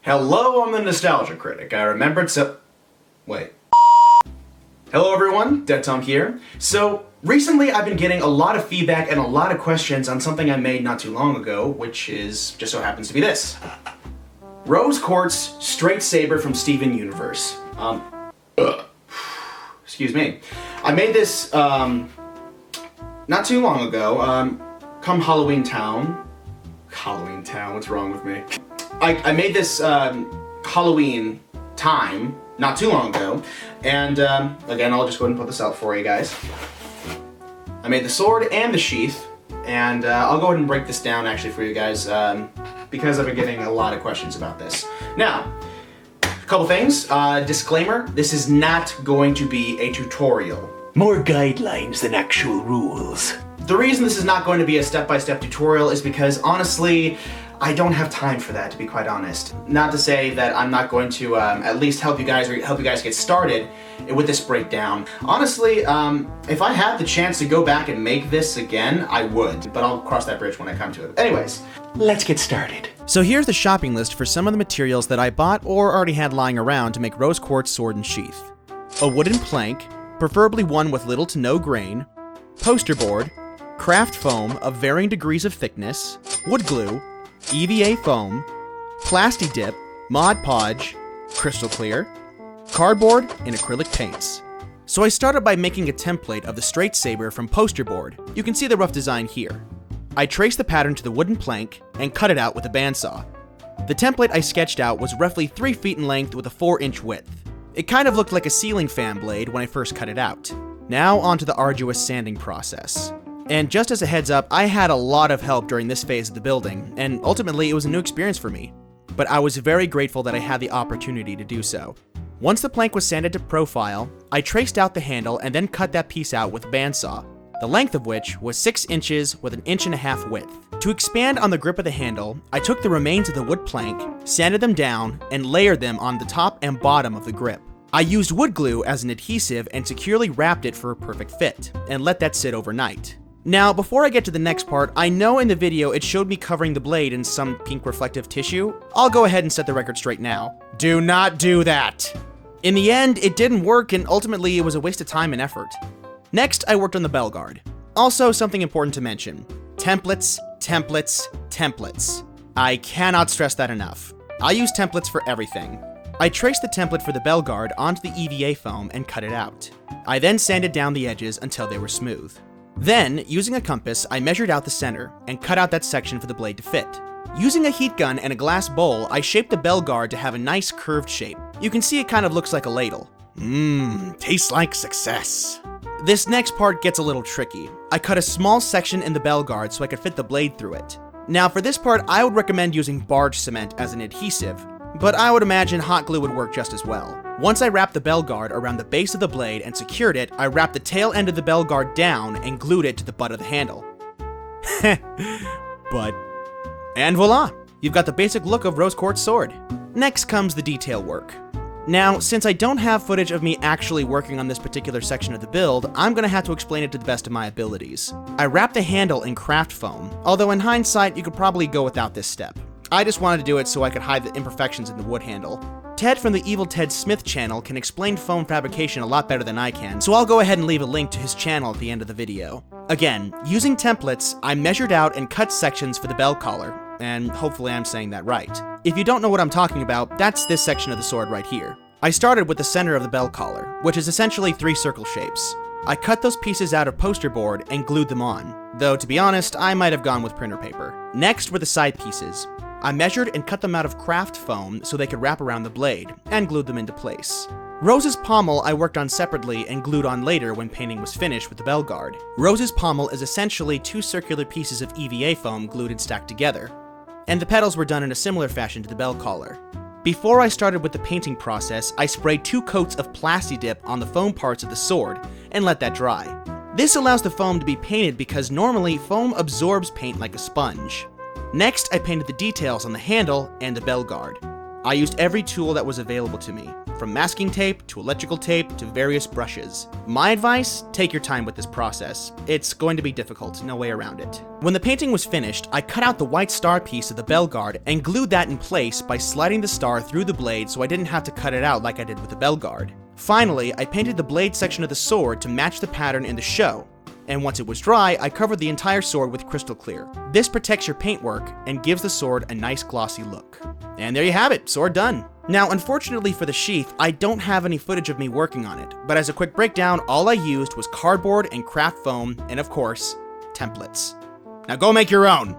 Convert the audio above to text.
Hello, I'm the Nostalgia Critic. I remembered Wait. Hello everyone, Dead Tom here. So, recently I've been getting a lot of feedback and a lot of questions on something I made not too long ago, which just so happens to be this. Rose Quartz Straight Saber from Steven Universe. Excuse me. I made this, not too long ago, come Halloween Town, what's wrong with me? I made this, Halloween time, not too long ago, and again, I'll just go ahead and put this out for you guys. I made the sword and the sheath, and I'll go ahead and break this down actually for you guys, because I've been getting a lot of questions about this. Now, a couple things. Disclaimer, this is not going to be a tutorial. More guidelines than actual rules. The reason this is not going to be a step-by-step tutorial is because, honestly, I don't have time for that, to be quite honest. Not to say that I'm not going to at least help you guys get started with this breakdown. Honestly, if I had the chance to go back and make this again, I would, but I'll cross that bridge when I come to it. Anyways, let's get started. So here's the shopping list for some of the materials that I bought or already had lying around to make rose quartz sword and sheath. A wooden plank, preferably one with little to no grain, poster board, craft foam of varying degrees of thickness, wood glue, EVA foam, plasti dip, Mod Podge, crystal clear, cardboard, and acrylic paints. So I started by making a template of the straight saber from poster board. You can see the rough design here. I traced the pattern to the wooden plank and cut it out with a bandsaw. The template I sketched out was roughly 3 feet in length with a 4-inch width. It kind of looked like a ceiling fan blade when I first cut it out. Now onto the arduous sanding process. And just as a heads up, I had a lot of help during this phase of the building, and ultimately it was a new experience for me. But I was very grateful that I had the opportunity to do so. Once the plank was sanded to profile, I traced out the handle and then cut that piece out with a bandsaw, the length of which was 6 inches with an 1.5 inch width. To expand on the grip of the handle, I took the remains of the wood plank, sanded them down, and layered them on the top and bottom of the grip. I used wood glue as an adhesive and securely wrapped it for a perfect fit, and let that sit overnight. Now, before I get to the next part, I know in the video it showed me covering the blade in some pink reflective tissue. I'll go ahead and set the record straight now. Do not do that! In the end, it didn't work, and ultimately it was a waste of time and effort. Next, I worked on the belgard. Also, something important to mention. Templates, templates, templates. I cannot stress that enough. I use templates for everything. I traced the template for the belgard onto the EVA foam and cut it out. I then sanded down the edges until they were smooth. Then, using a compass, I measured out the center and cut out that section for the blade to fit. Using a heat gun and a glass bowl, I shaped the belgard to have a nice curved shape. You can see it kind of looks like a ladle. Tastes like success. This next part gets a little tricky. I cut a small section in the belgard so I could fit the blade through it. Now for this part, I would recommend using barge cement as an adhesive, but I would imagine hot glue would work just as well. Once I wrapped the belgard around the base of the blade and secured it, I wrapped the tail end of the belgard down and glued it to the butt of the handle. And voila! You've got the basic look of rose quartz sword. Next comes the detail work. Now, since I don't have footage of me actually working on this particular section of the build, I'm gonna have to explain it to the best of my abilities. I wrapped the handle in craft foam, although in hindsight, you could probably go without this step. I just wanted to do it so I could hide the imperfections in the wood handle. Ted from the Evil Ted Smith channel can explain foam fabrication a lot better than I can, so I'll go ahead and leave a link to his channel at the end of the video. Again, using templates, I measured out and cut sections for the bell collar, and hopefully I'm saying that right. If you don't know what I'm talking about, that's this section of the sword right here. I started with the center of the bell collar, which is essentially 3 circle shapes. I cut those pieces out of poster board and glued them on, though to be honest, I might have gone with printer paper. Next were the side pieces. I measured and cut them out of craft foam so they could wrap around the blade, and glued them into place. Rose's pommel I worked on separately and glued on later when painting was finished with the belgard. Rose's pommel is essentially 2 circular pieces of EVA foam glued and stacked together, and the petals were done in a similar fashion to the bell collar. Before I started with the painting process, I sprayed 2 coats of plasti dip on the foam parts of the sword and let that dry. This allows the foam to be painted because normally foam absorbs paint like a sponge. Next, I painted the details on the handle and the belgard. I used every tool that was available to me, from masking tape to electrical tape to various brushes. My advice, take your time with this process. It's going to be difficult, no way around it. When the painting was finished, I cut out the white star piece of the belgard and glued that in place by sliding the star through the blade so I didn't have to cut it out like I did with the belgard. Finally, I painted the blade section of the sword to match the pattern in the show, and once it was dry, I covered the entire sword with crystal clear. This protects your paintwork and gives the sword a nice glossy look. And there you have it, sword done. Now, unfortunately for the sheath, I don't have any footage of me working on it, but as a quick breakdown, all I used was cardboard and craft foam, and of course, templates. Now go make your own!